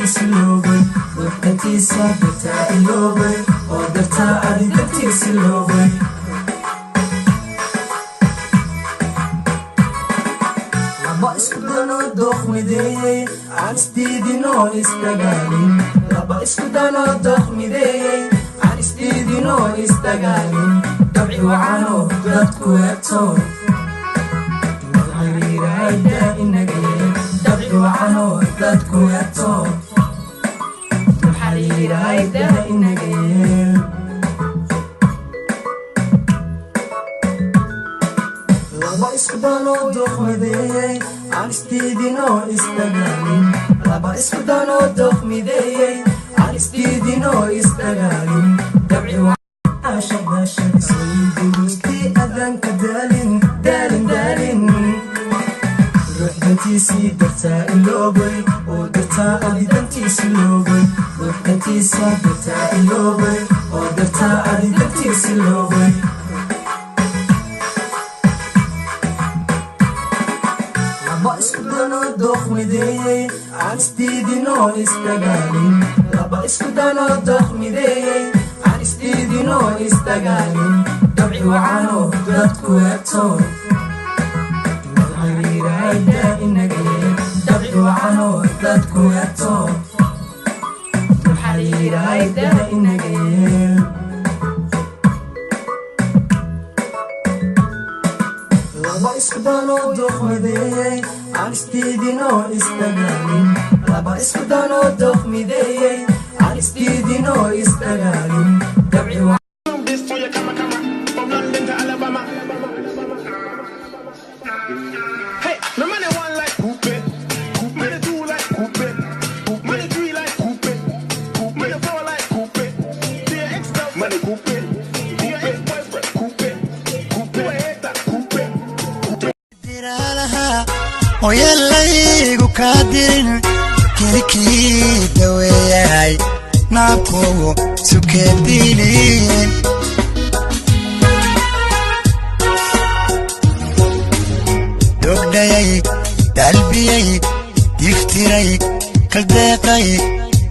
siloobe ruuxdantiisa dartaa iloobe oo dartaa adi dantii siloobe laba isku danoo dooq mideeyey aan isdiidinoo isdagaalin laba isku danoo dooq mideeyey aan isdiidinoo isdagaalin dabci wacanoo dadku eegto xiriirayda inagee dabci wacanoo dadku eegto xiriirayda inagee laba isku danoo dooq mideeyey aan isdiidinoo isdagaalin laba isku danoo dooq mideeyey aan isdiidinoo isdagaalin dabci wacanashadashad isweydiistii adanka daalin daalin daalin ruuxdantiisii dartaa iloobay oo dartaa adi dantii siloobay ruuxdantiisa dartaa iloobay oo dartaa adi dantii siloobay laba isku danoo dooq mideeyey aan isdiidinoo isdagaalin laba isku danoo dooq mideeyey aan isdiidinoo isdagaalin dabci wacanoo dadku eegto xiriirayda inagee dabci wacanoo dadku eegto xiriirayda inagee laba isku danoo dooq mideeyey aan isdiidinoo isdagaalin laba isku danoo dooq mideeyey aan isdiidinoo isdagaalin dabci no money one like coupe, money two like coupe, money three like coupe, money four like coupe, dear ex-girlfriend, money coupe, dear ex-boyfriend, coupe, coupe, coupe. Oyallaygu kaadirin kilikii daweeyay naabkugu sukeedilin dogdayay dalbiyay diftiray kaldeeqay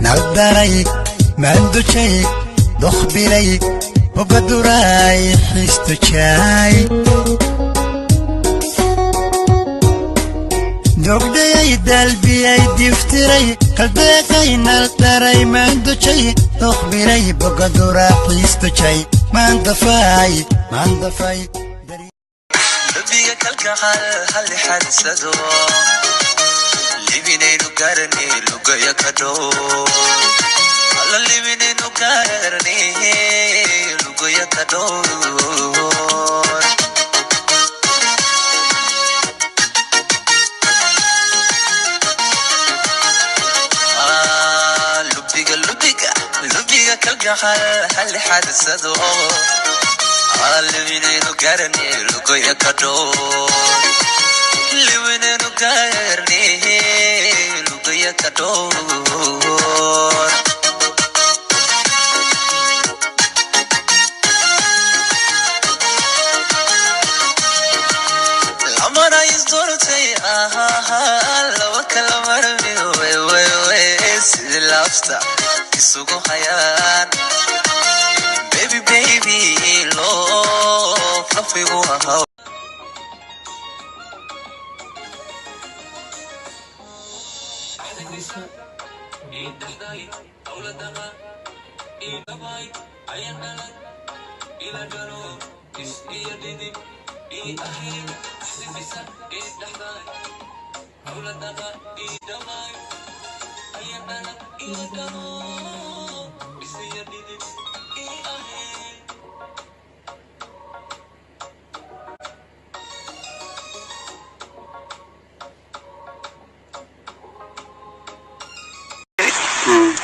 naldaray maandujay dokhbilay ogaduray xistujay dogdayay dalbiyay diftiray kaldeeqay naldaray maandujay dokhbilay ogaduray xistujay maandafay لبيك كالكحل هل حدسدو لبينينو كارني لقيا كدو على لبينينو كارني لقيا كدو لبيك كالكحل هل حدسدو لبينينو كارني لقيا كدو لبينينو كارني لقيا كدو لما رايز دورتي لو كلمرني وي سيدي لافتا يسوقو حيان baby love lafigu ahaa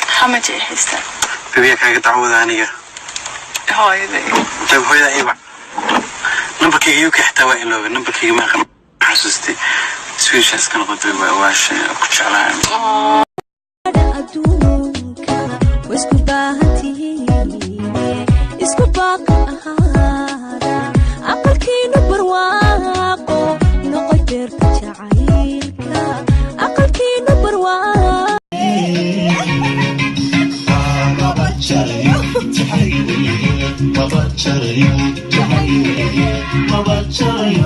محمد حسن بيبيك حاجة تعود عنيا هاي ذي طيب هو إذا إيوه نبكي يوك يحتوى إلو نبكي ما خم حسستي سويش هس كان قد واش كنتش على tahay mabad jarayo